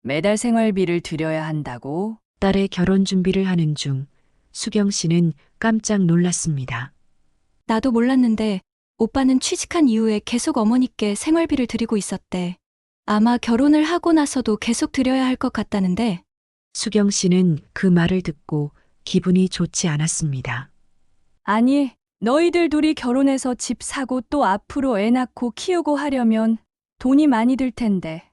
매달 생활비를 들여야 한다고? 딸의 결혼 준비를 하는 중 수경 씨는 깜짝 놀랐습니다. 나도 몰랐는데 오빠는 취직한 이후에 계속 어머니께 생활비를 드리고 있었대. 아마 결혼을 하고 나서도 계속 드려야 할 것 같다는데 수경 씨는 그 말을 듣고 기분이 좋지 않았습니다. 아니, 너희들 둘이 결혼해서 집 사고 또 앞으로 애 낳고 키우고 하려면 돈이 많이 들 텐데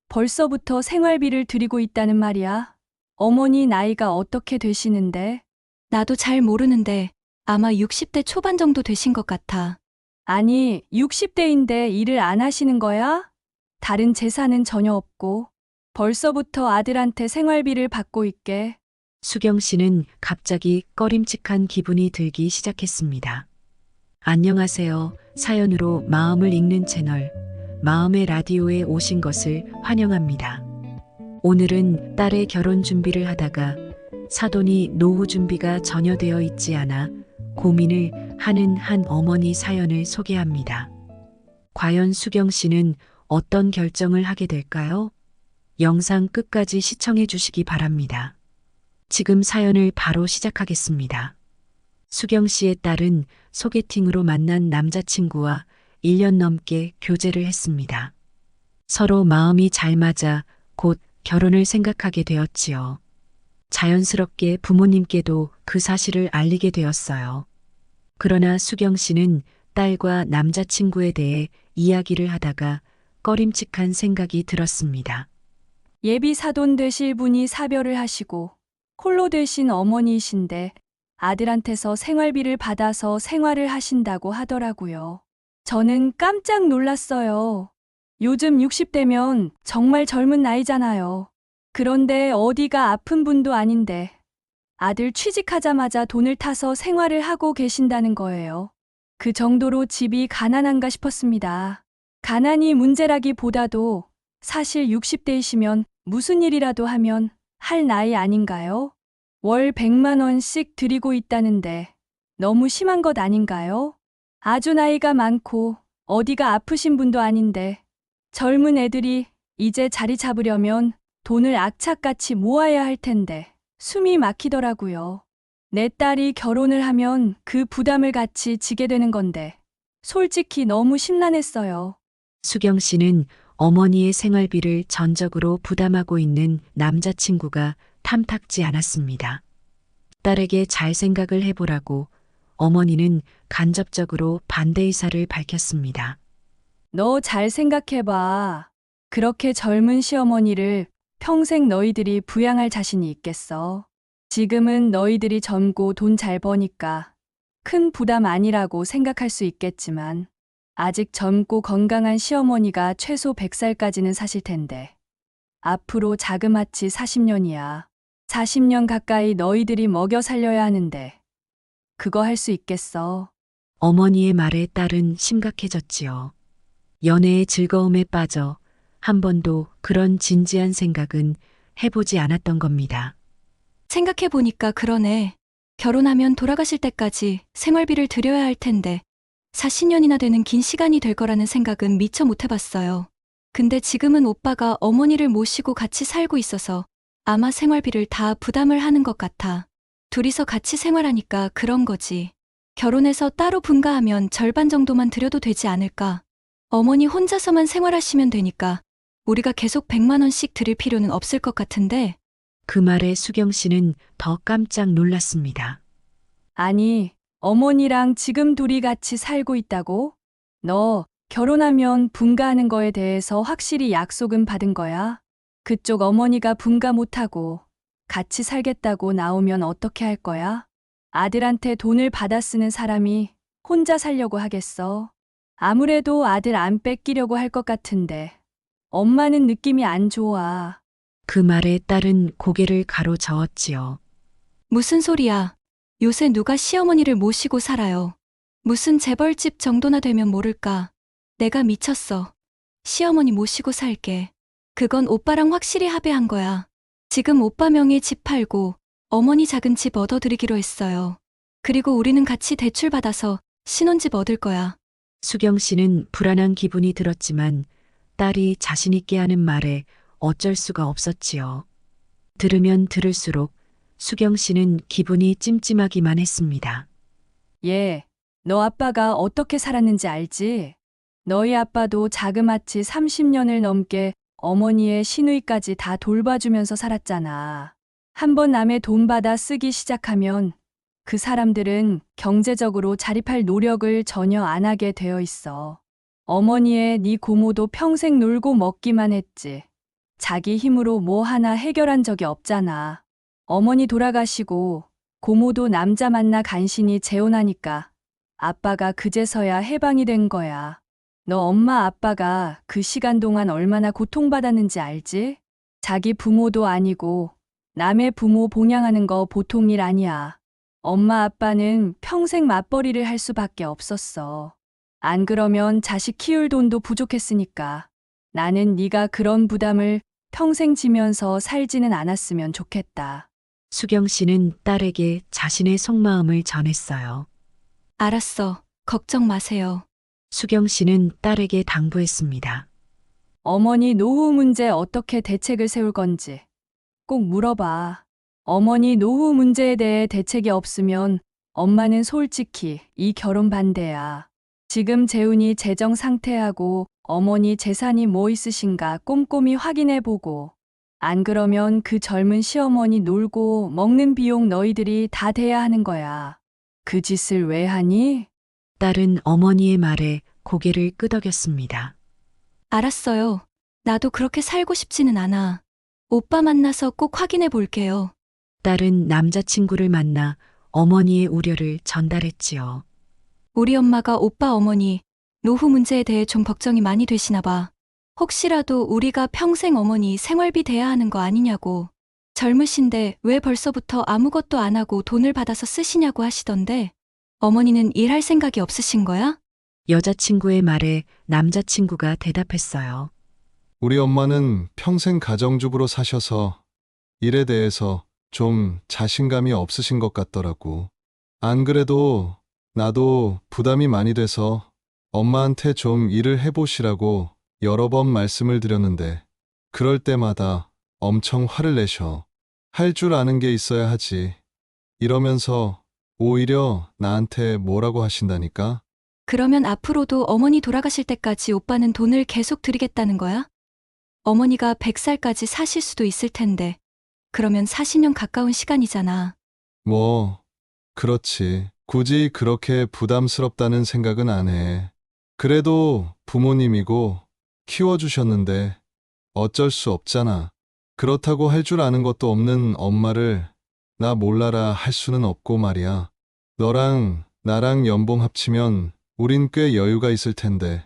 벌써부터 생활비를 드리고 있다는 말이야? 어머니 나이가 어떻게 되시는데? 나도 잘 모르는데 아마 60대 초반 정도 되신 것 같아. 아니, 60대인데 일을 안 하시는 거야? 다른 재산은 전혀 없고 벌써부터 아들한테 생활비를 받고 있게. 수경 씨는 갑자기 꺼림칙한 기분이 들기 시작했습니다. 안녕하세요. 사연으로 마음을 읽는 채널 마음의 라디오에 오신 것을 환영합니다. 오늘은 딸의 결혼 준비를 하다가 사돈이 노후 준비가 전혀 되어 있지 않아 고민을 하는 한 어머니 사연을 소개합니다. 과연 수경 씨는 어떤 결정을 하게 될까요? 영상 끝까지 시청해 주시기 바랍니다. 지금 사연을 바로 시작하겠습니다. 수경 씨의 딸은 소개팅으로 만난 남자친구와 1년 넘게 교제를 했습니다. 서로 마음이 잘 맞아 곧 결혼을 생각하게 되었지요. 자연스럽게 부모님께도 그 사실을 알리게 되었어요. 그러나 수경 씨는 딸과 남자친구에 대해 이야기를 하다가 꺼림칙한 생각이 들었습니다. 예비 사돈 되실 분이 사별을 하시고 홀로 되신 어머니이신데 아들한테서 생활비를 받아서 생활을 하신다고 하더라고요. 저는 깜짝 놀랐어요. 요즘 60대면 정말 젊은 나이잖아요. 그런데 어디가 아픈 분도 아닌데 아들 취직하자마자 돈을 타서 생활을 하고 계신다는 거예요. 그 정도로 집이 가난한가 싶었습니다. 가난이 문제라기보다도 사실 60대이시면 무슨 일이라도 하면 할 나이 아닌가요? 월 100만 원씩 드리고 있다는데 너무 심한 것 아닌가요? 아주 나이가 많고 어디가 아프신 분도 아닌데 젊은 애들이 이제 자리 잡으려면 돈을 악착같이 모아야 할 텐데 숨이 막히더라고요. 내 딸이 결혼을 하면 그 부담을 같이 지게 되는 건데 솔직히 너무 심란했어요. 수경 씨는 어머니의 생활비를 전적으로 부담하고 있는 남자친구가 탐탁지 않았습니다. 딸에게 잘 생각을 해보라고 어머니는 간접적으로 반대 의사를 밝혔습니다. 너 잘 생각해봐. 그렇게 젊은 시어머니를 평생 너희들이 부양할 자신이 있겠어. 지금은 너희들이 젊고 돈 잘 버니까 큰 부담 아니라고 생각할 수 있겠지만 아직 젊고 건강한 시어머니가 최소 100살까지는 사실 텐데 앞으로 자그마치 40년이야. 40년 가까이 너희들이 먹여 살려야 하는데 그거 할 수 있겠어? 어머니의 말에 딸은 심각해졌지요. 연애의 즐거움에 빠져 한 번도 그런 진지한 생각은 해보지 않았던 겁니다. 생각해보니까 그러네. 결혼하면 돌아가실 때까지 생활비를 드려야 할 텐데 40년이나 되는 긴 시간이 될 거라는 생각은 미처 못 해봤어요. 근데 지금은 오빠가 어머니를 모시고 같이 살고 있어서 아마 생활비를 다 부담을 하는 것 같아. 둘이서 같이 생활하니까 그런 거지. 결혼해서 따로 분가하면 절반 정도만 드려도 되지 않을까? 어머니 혼자서만 생활하시면 되니까 우리가 계속 100만 원씩 드릴 필요는 없을 것 같은데 그 말에 수경 씨는 더 깜짝 놀랐습니다. 아니, 어머니랑 지금 둘이 같이 살고 있다고? 너 결혼하면 분가하는 거에 대해서 확실히 약속은 받은 거야? 그쪽 어머니가 분가 못하고 같이 살겠다고 나오면 어떻게 할 거야? 아들한테 돈을 받아 쓰는 사람이 혼자 살려고 하겠어? 아무래도 아들 안 뺏기려고 할 것 같은데 엄마는 느낌이 안 좋아. 그 말에 딸은 고개를 가로저었지요. 무슨 소리야. 요새 누가 시어머니를 모시고 살아요. 무슨 재벌집 정도나 되면 모를까. 내가 미쳤어. 시어머니 모시고 살게. 그건 오빠랑 확실히 합의한 거야. 지금 오빠 명의 집 팔고 어머니 작은 집 얻어드리기로 했어요. 그리고 우리는 같이 대출 받아서 신혼집 얻을 거야. 수경 씨는 불안한 기분이 들었지만 딸이 자신있게 하는 말에 어쩔 수가 없었지요. 들으면 들을수록 수경 씨는 기분이 찜찜하기만 했습니다. 얘, 너 아빠가 어떻게 살았는지 알지? 너희 아빠도 자그마치 30년을 넘게 어머니의 시누이까지 다 돌봐주면서 살았잖아. 한번 남의 돈 받아 쓰기 시작하면 그 사람들은 경제적으로 자립할 노력을 전혀 안 하게 되어 있어. 어머니의 네 고모도 평생 놀고 먹기만 했지. 자기 힘으로 뭐 하나 해결한 적이 없잖아. 어머니 돌아가시고 고모도 남자 만나 간신히 재혼하니까 아빠가 그제서야 해방이 된 거야. 너 엄마 아빠가 그 시간 동안 얼마나 고통받았는지 알지? 자기 부모도 아니고 남의 부모 봉양하는 거 보통 일 아니야. 엄마 아빠는 평생 맞벌이를 할 수밖에 없었어. 안 그러면 자식 키울 돈도 부족했으니까. 나는 네가 그런 부담을 평생 지면서 살지는 않았으면 좋겠다. 수경 씨는 딸에게 자신의 속마음을 전했어요. 알았어. 걱정 마세요. 수경 씨는 딸에게 당부했습니다. 어머니 노후 문제 어떻게 대책을 세울 건지 꼭 물어봐. 어머니 노후 문제에 대해 대책이 없으면 엄마는 솔직히 이 결혼 반대야. 지금 재훈이 재정 상태하고 어머니 재산이 뭐 있으신가 꼼꼼히 확인해보고 안 그러면 그 젊은 시어머니 놀고 먹는 비용 너희들이 다 대야 하는 거야. 그 짓을 왜 하니? 딸은 어머니의 말에 고개를 끄덕였습니다. 알았어요. 나도 그렇게 살고 싶지는 않아. 오빠 만나서 꼭 확인해 볼게요. 딸은 남자친구를 만나 어머니의 우려를 전달했지요. 우리 엄마가 오빠 어머니 노후 문제에 대해 좀 걱정이 많이 되시나 봐. 혹시라도 우리가 평생 어머니 생활비 대야 하는 거 아니냐고. 젊으신데 왜 벌써부터 아무것도 안 하고 돈을 받아서 쓰시냐고 하시던데. 어머니는 일할 생각이 없으신 거야? 여자친구의 말에 남자친구가 대답했어요. 우리 엄마는 평생 가정주부로 사셔서 일에 대해서 좀 자신감이 없으신 것 같더라고. 안 그래도 나도 부담이 많이 돼서 엄마한테 좀 일을 해보시라고 여러 번 말씀을 드렸는데 그럴 때마다 엄청 화를 내셔. 할 줄 아는 게 있어야 하지. 이러면서 오히려 나한테 뭐라고 하신다니까? 그러면 앞으로도 어머니 돌아가실 때까지 오빠는 돈을 계속 드리겠다는 거야? 어머니가 100살까지 사실 수도 있을 텐데. 그러면 40년 가까운 시간이잖아. 뭐, 그렇지. 굳이 그렇게 부담스럽다는 생각은 안 해. 그래도 부모님이고 키워주셨는데 어쩔 수 없잖아. 그렇다고 할 줄 아는 것도 없는 엄마를 나 몰라라 할 수는 없고 말이야. 너랑 나랑 연봉 합치면 우린 꽤 여유가 있을 텐데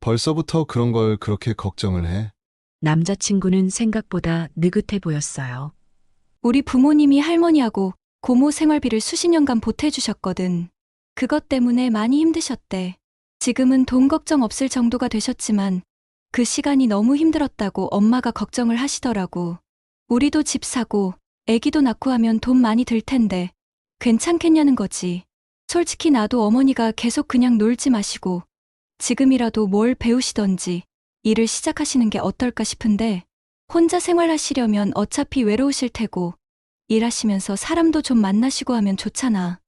벌써부터 그런 걸 그렇게 걱정을 해? 남자친구는 생각보다 느긋해 보였어요. 우리 부모님이 할머니하고 고모 생활비를 수십 년간 보태주셨거든. 그것 때문에 많이 힘드셨대. 지금은 돈 걱정 없을 정도가 되셨지만 그 시간이 너무 힘들었다고 엄마가 걱정을 하시더라고. 우리도 집 사고 애기도 낳고 하면 돈 많이 들 텐데 괜찮겠냐는 거지. 솔직히 나도 어머니가 계속 그냥 놀지 마시고 지금이라도 뭘 배우시던지 일을 시작하시는 게 어떨까 싶은데 혼자 생활하시려면 어차피 외로우실 테고 일하시면서 사람도 좀 만나시고 하면 좋잖아.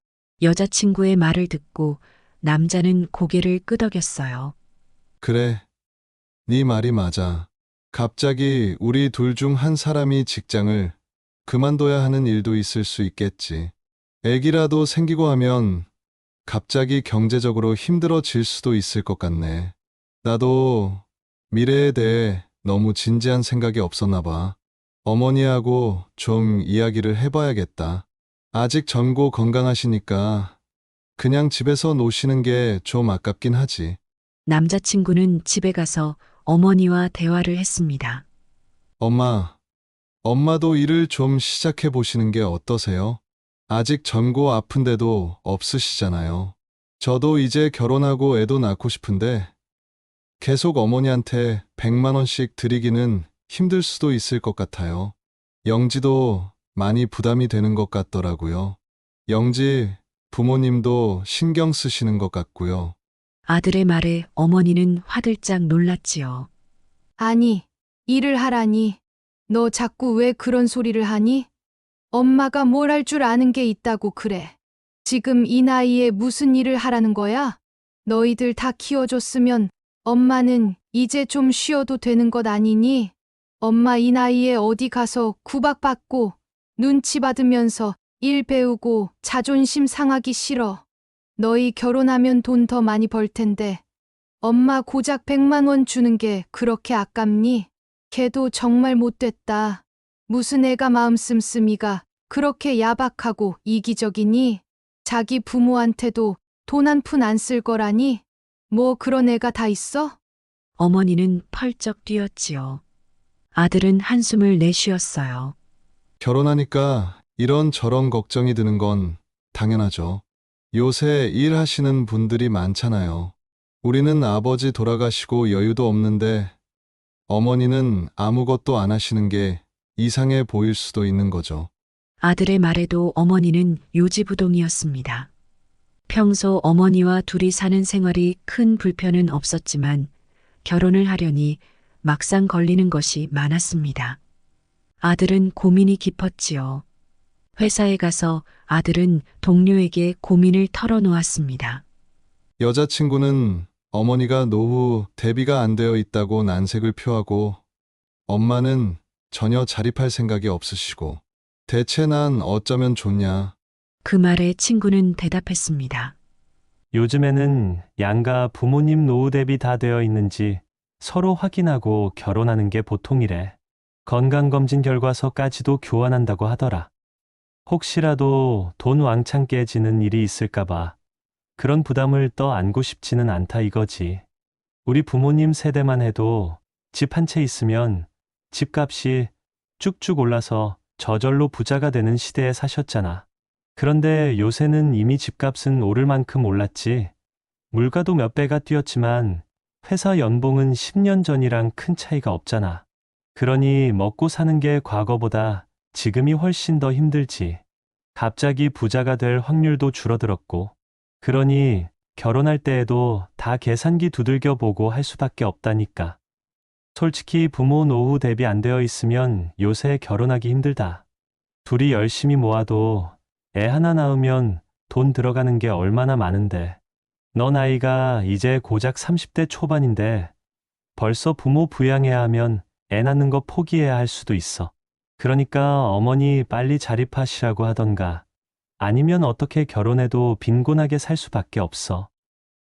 여자친구의 말을 듣고 남자는 고개를 끄덕였어요. 그래, 네 말이 맞아. 갑자기 우리 둘 중 한 사람이 직장을 그만둬야 하는 일도 있을 수 있겠지. 애기라도 생기고 하면 갑자기 경제적으로 힘들어질 수도 있을 것 같네. 나도 미래에 대해 너무 진지한 생각이 없었나 봐. 어머니하고 좀 이야기를 해봐야겠다. 아직 젊고 건강하시니까 그냥 집에서 노시는 게 좀 아깝긴 하지. 남자친구는 집에 가서 어머니와 대화를 했습니다. 엄마도 일을 좀 시작해 보시는 게 어떠세요? 아직 젊고 아픈데도 없으시잖아요. 저도 이제 결혼하고 애도 낳고 싶은데 계속 어머니한테 100만 원씩 드리기는 힘들 수도 있을 것 같아요. 영지도 많이 부담이 되는 것 같더라고요. 영지 부모님도 신경 쓰시는 것 같고요. 아들의 말에 어머니는 화들짝 놀랐지요. 아니, 일을 하라니. 너 자꾸 왜 그런 소리를 하니? 엄마가 뭘 할 줄 아는 게 있다고 그래. 지금 이 나이에 무슨 일을 하라는 거야? 너희들 다 키워줬으면 엄마는 이제 좀 쉬어도 되는 것 아니니? 엄마 이 나이에 어디 가서 구박받고 눈치 받으면서 일 배우고 자존심 상하기 싫어. 너희 결혼하면 돈 더 많이 벌 텐데 엄마 고작 100만 원 주는 게 그렇게 아깝니? 걔도 정말 못됐다. 무슨 애가 마음 씀씀이가 그렇게 야박하고 이기적이니? 자기 부모한테도 돈 한 푼 안 쓸 거라니? 뭐 그런 애가 다 있어? 어머니는 펄쩍 뛰었지요. 아들은 한숨을 내쉬었어요. 결혼하니까 이런저런 걱정이 드는 건 당연하죠. 요새 일하시는 분들이 많잖아요. 우리는 아버지 돌아가시고 여유도 없는데 어머니는 아무것도 안 하시는 게 이상해 보일 수도 있는 거죠. 아들의 말에도 어머니는 요지부동이었습니다. 평소 어머니와 둘이 사는 생활이 큰 불편은 없었지만 결혼을 하려니 막상 걸리는 것이 많았습니다. 아들은 고민이 깊었지요. 회사에 가서 아들은 동료에게 고민을 털어놓았습니다. 여자친구는 어머니가 노후 대비가 안 되어 있다고 난색을 표하고 엄마는 전혀 자립할 생각이 없으시고 대체 난 어쩌면 좋냐. 그 말에 친구는 대답했습니다. 요즘에는 양가 부모님 노후 대비 다 되어 있는지 서로 확인하고 결혼하는 게 보통이래. 건강검진 결과서까지도 교환한다고 하더라. 혹시라도 돈 왕창 깨지는 일이 있을까봐 그런 부담을 떠안고 싶지는 않다 이거지. 우리 부모님 세대만 해도 집 한 채 있으면 집값이 쭉쭉 올라서 저절로 부자가 되는 시대에 사셨잖아. 그런데 요새는 이미 집값은 오를 만큼 올랐지. 물가도 몇 배가 뛰었지만 회사 연봉은 10년 전이랑 큰 차이가 없잖아. 그러니 먹고 사는 게 과거보다 지금이 훨씬 더 힘들지. 갑자기 부자가 될 확률도 줄어들었고. 그러니 결혼할 때에도 다 계산기 두들겨 보고 할 수밖에 없다니까. 솔직히 부모 노후 대비 안 되어 있으면 요새 결혼하기 힘들다. 둘이 열심히 모아도 애 하나 낳으면 돈 들어가는 게 얼마나 많은데. 너 나이가 이제 고작 30대 초반인데 벌써 부모 부양해야 하면 애 낳는 거 포기해야 할 수도 있어. 그러니까 어머니 빨리 자립하시라고 하던가 아니면 어떻게 결혼해도 빈곤하게 살 수밖에 없어.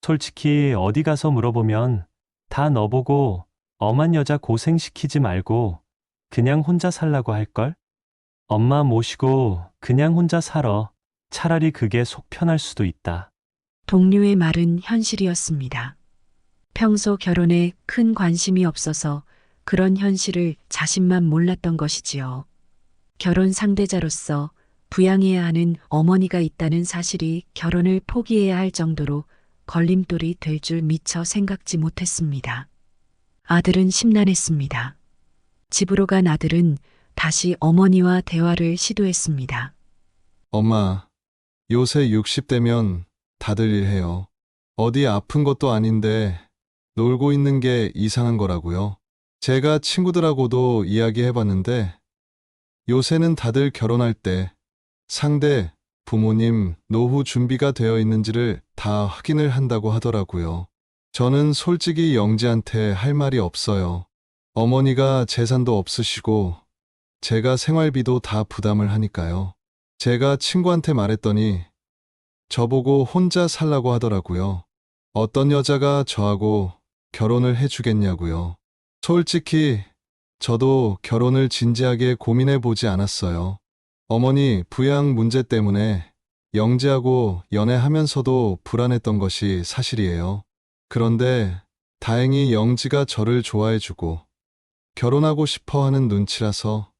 솔직히 어디 가서 물어보면 다 너보고 엄한 여자 고생시키지 말고 그냥 혼자 살라고 할걸? 엄마 모시고 그냥 혼자 살아. 차라리 그게 속 편할 수도 있다. 동료의 말은 현실이었습니다. 평소 결혼에 큰 관심이 없어서 그런 현실을 자신만 몰랐던 것이지요. 결혼 상대자로서 부양해야 하는 어머니가 있다는 사실이 결혼을 포기해야 할 정도로 걸림돌이 될 줄 미처 생각지 못했습니다. 아들은 심란했습니다. 집으로 간 아들은 다시 어머니와 대화를 시도했습니다. 엄마, 요새 60대면 다들 일해요. 어디 아픈 것도 아닌데 놀고 있는 게 이상한 거라고요. 제가 친구들하고도 이야기해봤는데 요새는 다들 결혼할 때 상대 부모님 노후 준비가 되어 있는지를 다 확인을 한다고 하더라고요. 저는 솔직히 영지한테 할 말이 없어요. 어머니가 재산도 없으시고 제가 생활비도 다 부담을 하니까요. 제가 친구한테 말했더니 저보고 혼자 살라고 하더라고요. 어떤 여자가 저하고 결혼을 해주겠냐고요. 솔직히 저도 결혼을 진지하게 고민해 보지 않았어요. 어머니 부양 문제 때문에 영지하고 연애하면서도 불안했던 것이 사실이에요. 그런데 다행히 영지가 저를 좋아해주고 결혼하고 싶어 하는 눈치라서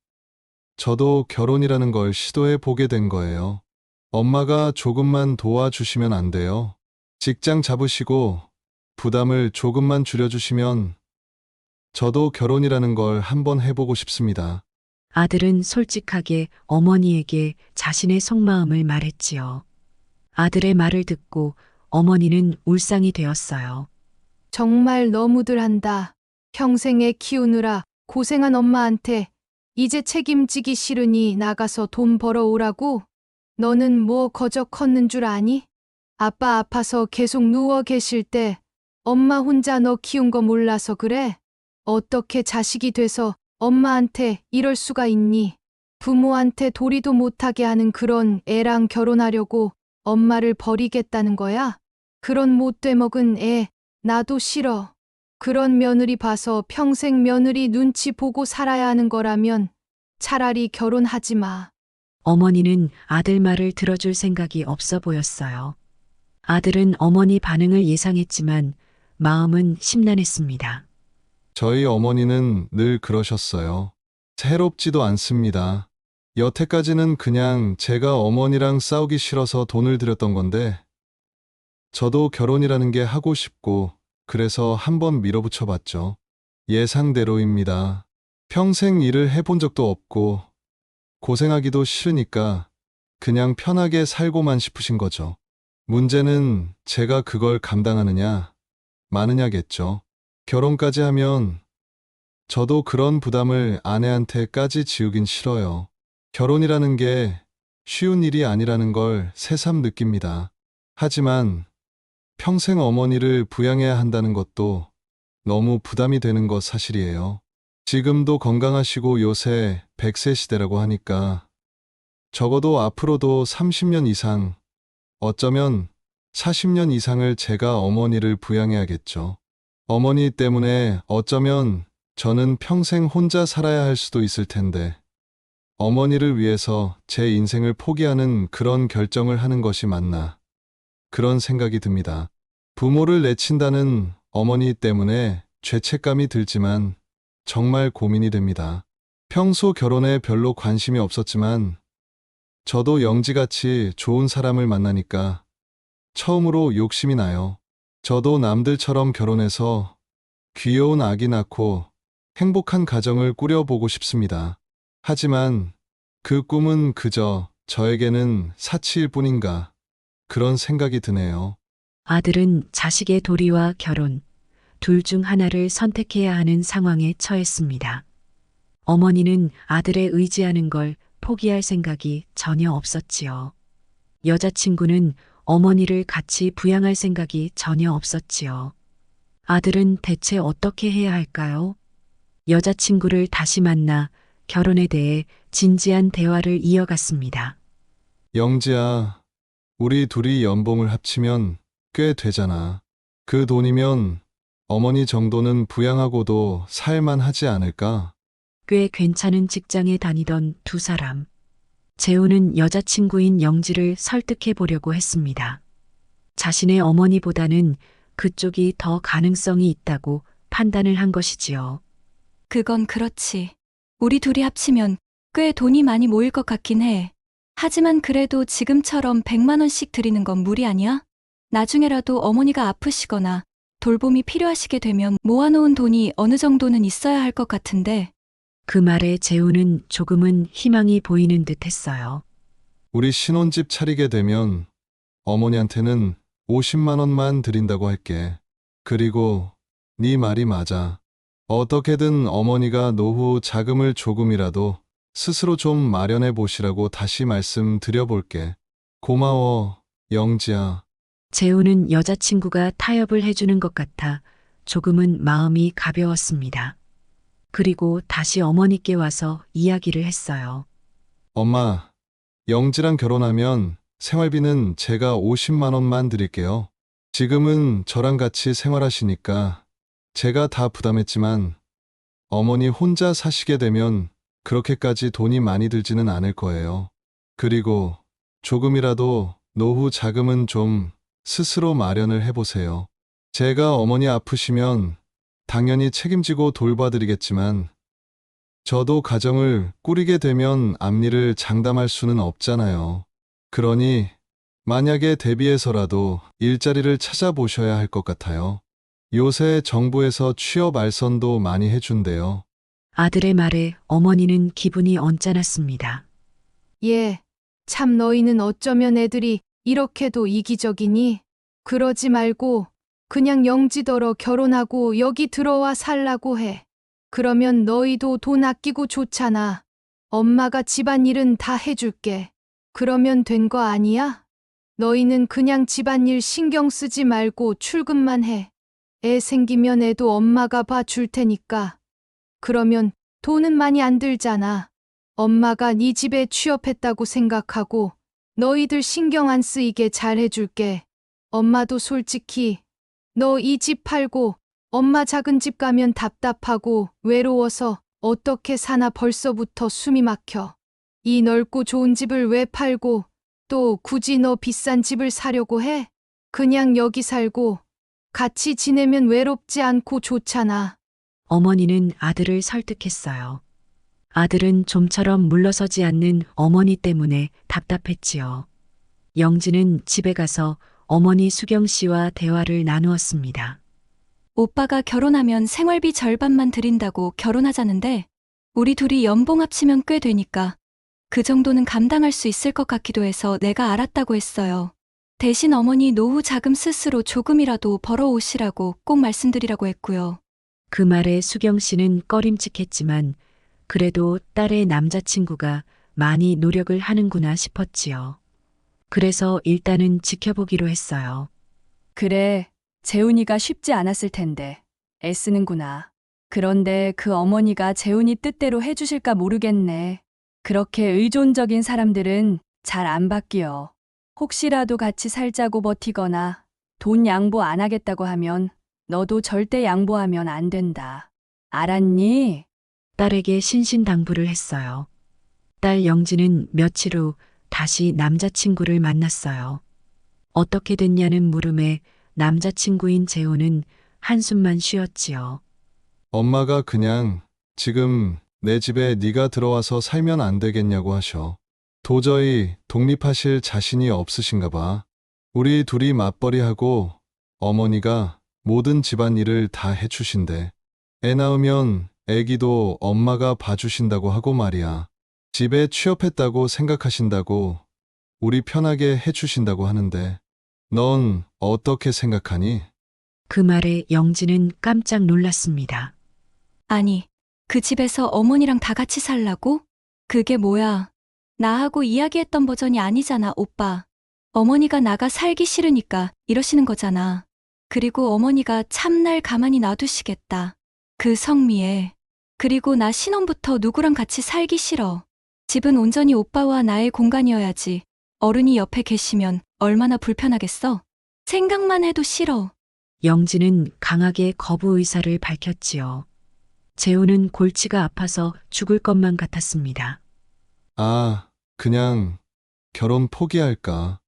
저도 결혼이라는 걸 시도해 보게 된 거예요. 엄마가 조금만 도와주시면 안 돼요? 직장 잡으시고 부담을 조금만 줄여주시면 저도 결혼이라는 걸 한번 해보고 싶습니다. 아들은 솔직하게 어머니에게 자신의 속마음을 말했지요. 아들의 말을 듣고 어머니는 울상이 되었어요. 정말 너무들 한다. 평생 애 키우느라 고생한 엄마한테 이제 책임지기 싫으니 나가서 돈 벌어오라고? 너는 뭐 거저 컸는 줄 아니? 아빠 아파서 계속 누워 계실 때 엄마 혼자 너 키운 거 몰라서 그래? 어떻게 자식이 돼서 엄마한테 이럴 수가 있니? 부모한테 도리도 못하게 하는 그런 애랑 결혼하려고 엄마를 버리겠다는 거야? 그런 못돼 먹은 애 나도 싫어. 그런 며느리 봐서 평생 며느리 눈치 보고 살아야 하는 거라면 차라리 결혼하지 마. 어머니는 아들 말을 들어줄 생각이 없어 보였어요. 아들은 어머니 반응을 예상했지만 마음은 심란했습니다. 저희 어머니는 늘 그러셨어요. 새롭지도 않습니다. 여태까지는 그냥 제가 어머니랑 싸우기 싫어서 돈을 들였던 건데, 저도 결혼이라는 게 하고 싶고, 그래서 한번 밀어붙여 봤죠. 예상대로입니다. 평생 일을 해본 적도 없고, 고생하기도 싫으니까 그냥 편하게 살고만 싶으신 거죠. 문제는 제가 그걸 감당하느냐, 마느냐겠죠. 결혼까지 하면 저도 그런 부담을 아내한테까지 지우긴 싫어요. 결혼이라는 게 쉬운 일이 아니라는 걸 새삼 느낍니다. 하지만 평생 어머니를 부양해야 한다는 것도 너무 부담이 되는 것 사실이에요. 지금도 건강하시고 요새 100세 시대라고 하니까 적어도 앞으로도 30년 이상, 어쩌면 40년 이상을 제가 어머니를 부양해야겠죠. 어머니 때문에 어쩌면 저는 평생 혼자 살아야 할 수도 있을 텐데, 어머니를 위해서 제 인생을 포기하는 그런 결정을 하는 것이 맞나, 그런 생각이 듭니다. 부모를 내친다는 어머니 때문에 죄책감이 들지만 정말 고민이 됩니다. 평소 결혼에 별로 관심이 없었지만 저도 영지같이 좋은 사람을 만나니까 처음으로 욕심이 나요. 저도 남들처럼 결혼해서 귀여운 아기 낳고 행복한 가정을 꾸려보고 싶습니다. 하지만 그 꿈은 그저 저에게는 사치일 뿐인가, 그런 생각이 드네요. 아들은 자식의 도리와 결혼, 둘 중 하나를 선택해야 하는 상황에 처했습니다. 어머니는 아들에 의지하는 걸 포기할 생각이 전혀 없었지요. 여자친구는 어머니를 같이 부양할 생각이 전혀 없었지요. 아들은 대체 어떻게 해야 할까요? 여자친구를 다시 만나 결혼에 대해 진지한 대화를 이어갔습니다. 영지야, 우리 둘이 연봉을 합치면 꽤 되잖아. 그 돈이면 어머니 정도는 부양하고도 살만하지 않을까? 꽤 괜찮은 직장에 다니던 두 사람. 재우는 여자친구인 영지를 설득해 보려고 했습니다. 자신의 어머니보다는 그쪽이 더 가능성이 있다고 판단을 한 것이지요. 그건 그렇지. 우리 둘이 합치면 꽤 돈이 많이 모일 것 같긴 해. 하지만 그래도 지금처럼 100만 원씩 드리는 건 무리 아니야? 나중에라도 어머니가 아프시거나 돌봄이 필요하시게 되면 모아놓은 돈이 어느 정도는 있어야 할 것 같은데. 그 말에 재우는 조금은 희망이 보이는 듯 했어요. 우리 신혼집 차리게 되면 어머니한테는 50만 원만 드린다고 할게. 그리고 네 말이 맞아. 어떻게든 어머니가 노후 자금을 조금이라도 스스로 좀 마련해 보시라고 다시 말씀드려볼게. 고마워, 영지야. 재우는 여자친구가 타협을 해주는 것 같아 조금은 마음이 가벼웠습니다. 그리고 다시 어머니께 와서 이야기를 했어요. 엄마, 영지랑 결혼하면 생활비는 제가 50만 원만 드릴게요. 지금은 저랑 같이 생활하시니까 제가 다 부담했지만 어머니 혼자 사시게 되면 그렇게까지 돈이 많이 들지는 않을 거예요. 그리고 조금이라도 노후 자금은 좀 스스로 마련을 해보세요. 제가 어머니 아프시면 당연히 책임지고 돌봐드리겠지만 저도 가정을 꾸리게 되면 앞일을 장담할 수는 없잖아요. 그러니 만약에 대비해서라도 일자리를 찾아보셔야 할 것 같아요. 요새 정부에서 취업 알선도 많이 해준대요. 아들의 말에 어머니는 기분이 언짢았습니다. 예, 참 너희는 어쩌면 애들이 이렇게도 이기적이니? 그러지 말고 그냥 영지더러 결혼하고 여기 들어와 살라고 해. 그러면 너희도 돈 아끼고 좋잖아. 엄마가 집안일은 다 해줄게. 그러면 된 거 아니야? 너희는 그냥 집안일 신경 쓰지 말고 출근만 해. 애 생기면 애도 엄마가 봐줄 테니까. 그러면 돈은 많이 안 들잖아. 엄마가 네 집에 취업했다고 생각하고 너희들 신경 안 쓰이게 잘 해줄게. 엄마도 솔직히 너 이 집 팔고 엄마 작은 집 가면 답답하고 외로워서 어떻게 사나 벌써부터 숨이 막혀. 이 넓고 좋은 집을 왜 팔고 또 굳이 너 비싼 집을 사려고 해? 그냥 여기 살고 같이 지내면 외롭지 않고 좋잖아. 어머니는 아들을 설득했어요. 아들은 좀처럼 물러서지 않는 어머니 때문에 답답했지요. 영진은 집에 가서 어머니 수경 씨와 대화를 나누었습니다. 오빠가 결혼하면 생활비 절반만 드린다고 결혼하자는데 우리 둘이 연봉 합치면 꽤 되니까 그 정도는 감당할 수 있을 것 같기도 해서 내가 알았다고 했어요. 대신 어머니 노후 자금 스스로 조금이라도 벌어오시라고 꼭 말씀드리라고 했고요. 그 말에 수경 씨는 꺼림칙했지만 그래도 딸의 남자친구가 많이 노력을 하는구나 싶었지요. 그래서 일단은 지켜보기로 했어요. 그래, 재훈이가 쉽지 않았을 텐데 애쓰는구나. 그런데 그 어머니가 재훈이 뜻대로 해주실까 모르겠네. 그렇게 의존적인 사람들은 잘 안 바뀌어. 혹시라도 같이 살자고 버티거나 돈 양보 안 하겠다고 하면 너도 절대 양보하면 안 된다. 알았니? 딸에게 신신당부를 했어요. 딸 영지는 며칠 후 다시 남자친구를 만났어요. 어떻게 됐냐는 물음에 남자친구인 재호는 한숨만 쉬었지요. 엄마가 그냥 지금 내 집에 네가 들어와서 살면 안 되겠냐고 하셔. 도저히 독립하실 자신이 없으신가 봐. 우리 둘이 맞벌이하고 어머니가 모든 집안일을 다 해주신대. 애 낳으면 애기도 엄마가 봐주신다고 하고 말이야. 집에 취업했다고 생각하신다고 우리 편하게 해주신다고 하는데 넌 어떻게 생각하니? 그 말에 영지는 깜짝 놀랐습니다. 아니, 그 집에서 어머니랑 다 같이 살라고? 그게 뭐야? 나하고 이야기했던 버전이 아니잖아, 오빠. 어머니가 나가 살기 싫으니까 이러시는 거잖아. 그리고 어머니가 참날 가만히 놔두시겠다. 그 성미에. 그리고 나 신혼부터 누구랑 같이 살기 싫어. 집은 온전히 오빠와 나의 공간이어야지. 어른이 옆에 계시면 얼마나 불편하겠어? 생각만 해도 싫어. 영지는 강하게 거부 의사를 밝혔지요. 재호는 골치가 아파서 죽을 것만 같았습니다. 아, 그냥 결혼 포기할까?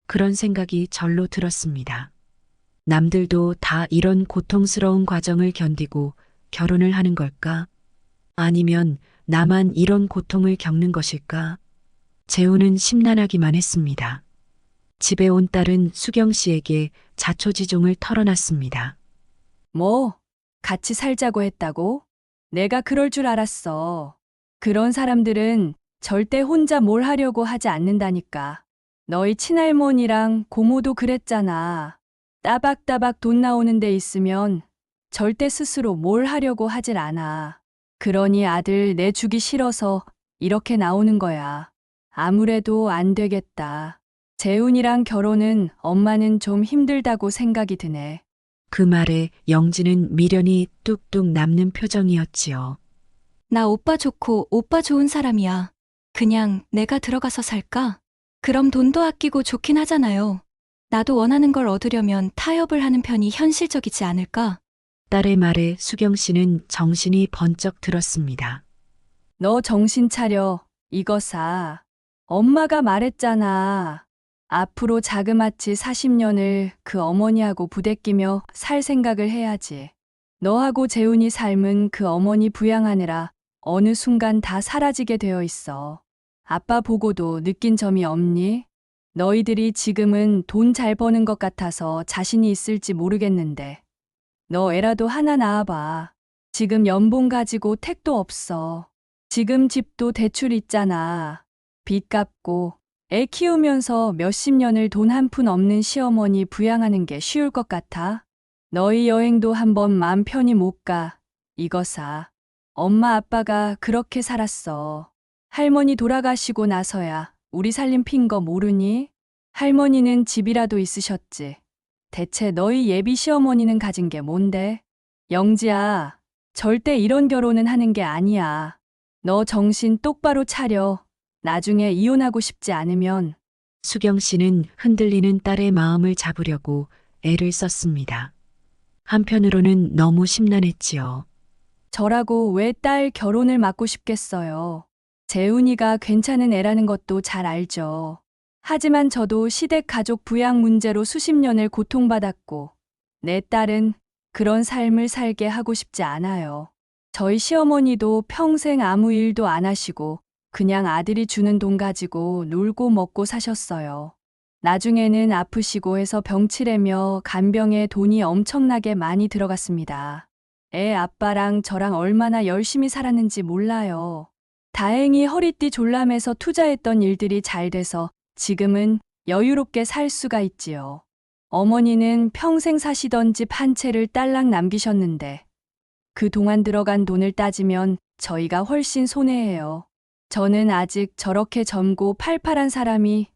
그런 생각이 절로 들었습니다. 남들도 다 이런 고통스러운 과정을 견디고 결혼을 하는 걸까? 아니면 나만 이런 고통을 겪는 것일까? 재호는 심란하기만 했습니다. 집에 온 딸은 수경 씨에게 자초지종을 털어놨습니다. 뭐, 같이 살자고 했다고? 내가 그럴 줄 알았어. 그런 사람들은 절대 혼자 뭘 하려고 하지 않는다니까. 너희 친할머니랑 고모도 그랬잖아. 따박따박 돈 나오는 데 있으면 절대 스스로 뭘 하려고 하질 않아. 그러니 아들 내주기 싫어서 이렇게 나오는 거야. 아무래도 안 되겠다. 재훈이랑 결혼은 엄마는 좀 힘들다고 생각이 드네. 그 말에 영지는 미련이 뚝뚝 남는 표정이었지요. 나 오빠 좋고 오빠 좋은 사람이야. 그냥 내가 들어가서 살까? 그럼 돈도 아끼고 좋긴 하잖아요. 나도 원하는 걸 얻으려면 타협을 하는 편이 현실적이지 않을까? 딸의 말에 수경 씨는 정신이 번쩍 들었습니다. 너 정신 차려. 이거 사. 엄마가 말했잖아. 앞으로 자그마치 40년을 그 어머니하고 부대끼며 살 생각을 해야지. 너하고 재훈이 삶은 그 어머니 부양하느라 어느 순간 다 사라지게 되어 있어. 아빠 보고도 느낀 점이 없니? 너희들이 지금은 돈 잘 버는 것 같아서 자신이 있을지 모르겠는데. 너 애라도 하나 낳아봐. 지금 연봉 가지고 택도 없어. 지금 집도 대출 있잖아. 빚 갚고 애 키우면서 몇십 년을 돈 한 푼 없는 시어머니 부양하는 게 쉬울 것 같아? 너희 여행도 한번 마음 편히 못 가. 이거 사. 엄마 아빠가 그렇게 살았어. 할머니 돌아가시고 나서야 우리 살림 핀 거 모르니? 할머니는 집이라도 있으셨지. 대체 너희 예비 시어머니는 가진 게 뭔데? 영지야, 절대 이런 결혼은 하는 게 아니야. 너 정신 똑바로 차려. 나중에 이혼하고 싶지 않으면. 수경 씨는 흔들리는 딸의 마음을 잡으려고 애를 썼습니다. 한편으로는 너무 심란했지요. 저라고 왜 딸 결혼을 막고 싶겠어요. 재훈이가 괜찮은 애라는 것도 잘 알죠. 하지만 저도 시댁 가족 부양 문제로 수십 년을 고통받았고, 내 딸은 그런 삶을 살게 하고 싶지 않아요. 저희 시어머니도 평생 아무 일도 안 하시고, 그냥 아들이 주는 돈 가지고 놀고 먹고 사셨어요. 나중에는 아프시고 해서 병치레며 간병에 돈이 엄청나게 많이 들어갔습니다. 애 아빠랑 저랑 얼마나 열심히 살았는지 몰라요. 다행히 허리띠 졸라매서 투자했던 일들이 잘 돼서 지금은 여유롭게 살 수가 있지요. 어머니는 평생 사시던 집 한 채를 딸랑 남기셨는데 그동안 들어간 돈을 따지면 저희가 훨씬 손해예요. 저는 아직 저렇게 젊고 팔팔한 사람이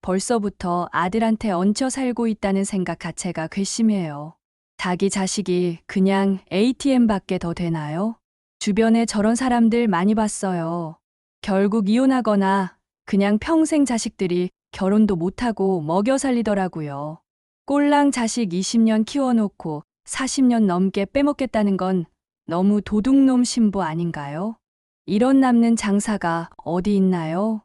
벌써부터 아들한테 얹혀 살고 있다는 생각 자체가 괘씸해요. 자기 자식이 그냥 ATM밖에 더 되나요? 주변에 저런 사람들 많이 봤어요. 결국 이혼하거나 그냥 평생 자식들이 결혼도 못하고 먹여 살리더라고요. 꼴랑 자식 20년 키워놓고 40년 넘게 빼먹겠다는 건 너무 도둑놈 신부 아닌가요? 이런 남는 장사가 어디 있나요?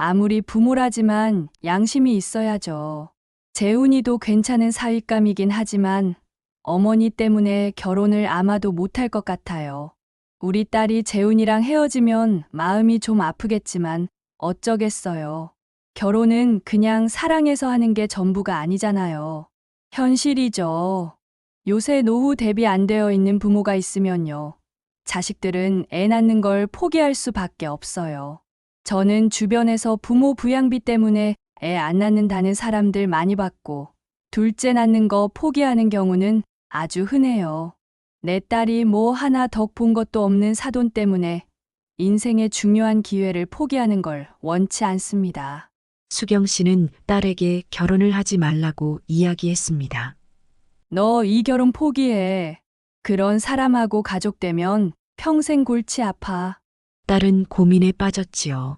아무리 부모라지만 양심이 있어야죠. 재훈이도 괜찮은 사윗감이긴 하지만 어머니 때문에 결혼을 아마도 못할 것 같아요. 우리 딸이 재훈이랑 헤어지면 마음이 좀 아프겠지만 어쩌겠어요. 결혼은 그냥 사랑해서 하는 게 전부가 아니잖아요. 현실이죠. 요새 노후 대비 안 되어 있는 부모가 있으면요. 자식들은 애 낳는 걸 포기할 수밖에 없어요. 저는 주변에서 부모 부양비 때문에 애 안 낳는다는 사람들 많이 봤고, 둘째 낳는 거 포기하는 경우는 아주 흔해요. 내 딸이 뭐 하나 덕 본 것도 없는 사돈 때문에 인생의 중요한 기회를 포기하는 걸 원치 않습니다. 수경 씨는 딸에게 결혼을 하지 말라고 이야기했습니다. 너 이 결혼 포기해. 그런 사람하고 가족되면 평생 골치 아파. 딸은 고민에 빠졌지요.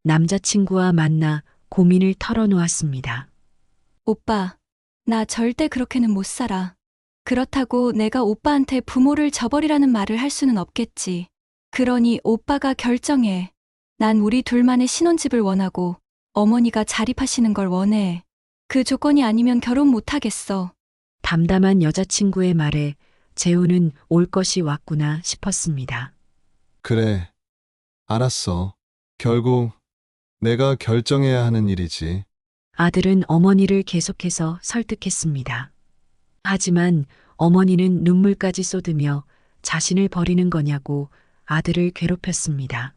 남자친구와 만나 고민을 털어놓았습니다. 오빠, 나 절대 그렇게는 못 살아. 그렇다고 내가 오빠한테 부모를 저버리라는 말을 할 수는 없겠지. 그러니 오빠가 결정해. 난 우리 둘만의 신혼집을 원하고 어머니가 자립하시는 걸 원해. 그 조건이 아니면 결혼 못 하겠어. 담담한 여자친구의 말에 재훈은 올 것이 왔구나 싶었습니다. 그래, 알았어. 결국 내가 결정해야 하는 일이지. 아들은 어머니를 계속해서 설득했습니다. 하지만 어머니는 눈물까지 쏟으며 자신을 버리는 거냐고 아들을 괴롭혔습니다.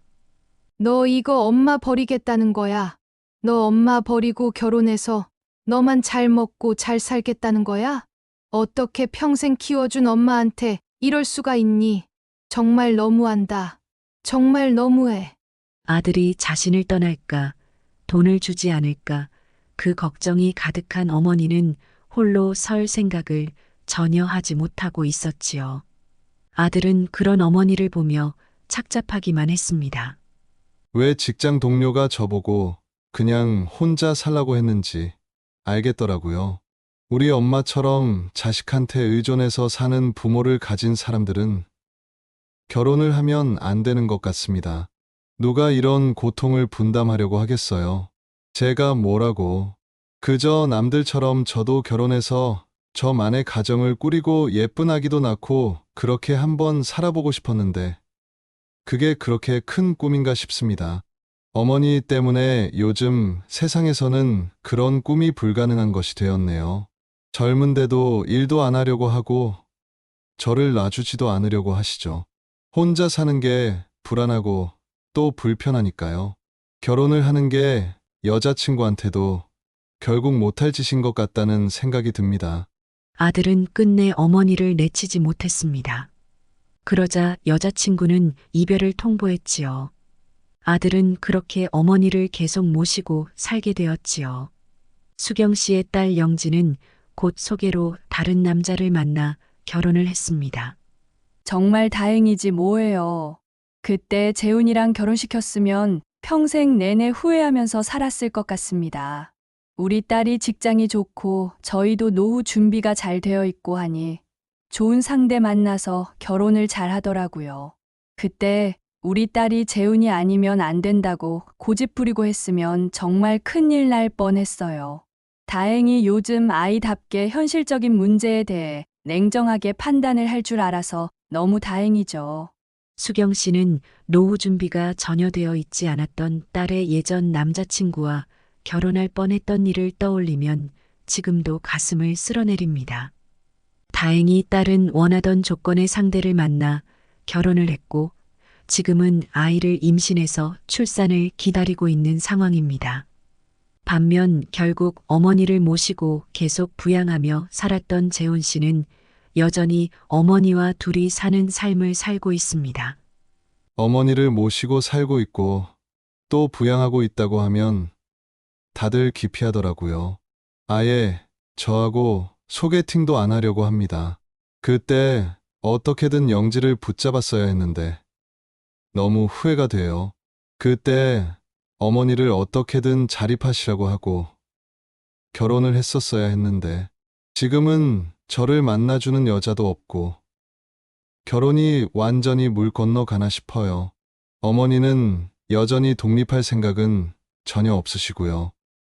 너 이거 엄마 버리겠다는 거야. 너 엄마 버리고 결혼해서 너만 잘 먹고 잘 살겠다는 거야? 어떻게 평생 키워준 엄마한테 이럴 수가 있니? 정말 너무한다. 정말 너무해. 아들이 자신을 떠날까, 돈을 주지 않을까, 그 걱정이 가득한 어머니는 홀로 설 생각을 전혀 하지 못하고 있었지요. 아들은 그런 어머니를 보며 착잡하기만 했습니다. 왜 직장 동료가 저보고 그냥 혼자 살라고 했는지 알겠더라고요. 우리 엄마처럼 자식한테 의존해서 사는 부모를 가진 사람들은 결혼을 하면 안 되는 것 같습니다. 누가 이런 고통을 분담하려고 하겠어요. 제가 뭐라고. 그저 남들처럼 저도 결혼해서 저만의 가정을 꾸리고 예쁜 아기도 낳고 그렇게 한번 살아보고 싶었는데 그게 그렇게 큰 꿈인가 싶습니다. 어머니 때문에 요즘 세상에서는 그런 꿈이 불가능한 것이 되었네요. 젊은데도 일도 안 하려고 하고 저를 놔주지도 않으려고 하시죠. 혼자 사는 게 불안하고 또 불편하니까요. 결혼을 하는 게 여자친구한테도 결국 못할 짓인 것 같다는 생각이 듭니다. 아들은 끝내 어머니를 내치지 못했습니다. 그러자 여자친구는 이별을 통보했지요. 아들은 그렇게 어머니를 계속 모시고 살게 되었지요. 수경 씨의 딸 영지는 곧 소개로 다른 남자를 만나 결혼을 했습니다. 정말 다행이지 뭐예요. 그때 재훈이랑 결혼시켰으면 평생 내내 후회하면서 살았을 것 같습니다. 우리 딸이 직장이 좋고 저희도 노후 준비가 잘 되어 있고 하니 좋은 상대 만나서 결혼을 잘 하더라고요. 그때 우리 딸이 재훈이 아니면 안 된다고 고집 부리고 했으면 정말 큰일 날 뻔했어요. 다행히 요즘 아이답게 현실적인 문제에 대해 냉정하게 판단을 할 줄 알아서 너무 다행이죠. 수경 씨는 노후 준비가 전혀 되어 있지 않았던 딸의 예전 남자친구와 결혼할 뻔했던 일을 떠올리면 지금도 가슴을 쓸어내립니다. 다행히 딸은 원하던 조건의 상대를 만나 결혼을 했고 지금은 아이를 임신해서 출산을 기다리고 있는 상황입니다. 반면 결국 어머니를 모시고 계속 부양하며 살았던 재훈 씨는 여전히 어머니와 둘이 사는 삶을 살고 있습니다. 어머니를 모시고 살고 있고 또 부양하고 있다고 하면 다들 기피하더라고요. 아예 저하고 소개팅도 안 하려고 합니다. 그때 어떻게든 영지를 붙잡았어야 했는데 너무 후회가 돼요. 그때 어머니를 어떻게든 자립하시라고 하고 결혼을 했었어야 했는데 지금은 저를 만나주는 여자도 없고 결혼이 완전히 물 건너가나 싶어요. 어머니는 여전히 독립할 생각은 전혀 없으시고요.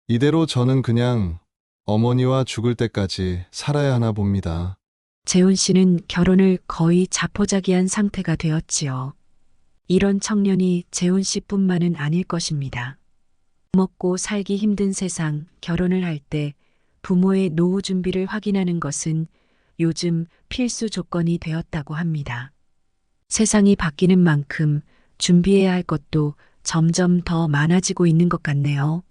이대로 저는 그냥 어머니와 죽을 때까지 살아야 하나 봅니다. 재훈 씨는 결혼을 거의 자포자기한 상태가 되었지요. 이런 청년이 재훈 씨뿐만은 아닐 것입니다. 먹고 살기 힘든 세상, 결혼을 할 때 부모의 노후 준비를 확인하는 것은 요즘 필수 조건이 되었다고 합니다. 세상이 바뀌는 만큼 준비해야 할 것도 점점 더 많아지고 있는 것 같네요.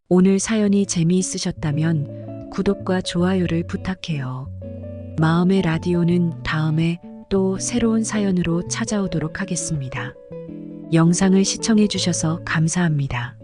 오늘 사연이 재미있으셨다면 구독과 좋아요를 부탁해요. 마음의 라디오는 다음에 또 새로운 사연으로 찾아오도록 하겠습니다. 영상을 시청해 주셔서 감사합니다.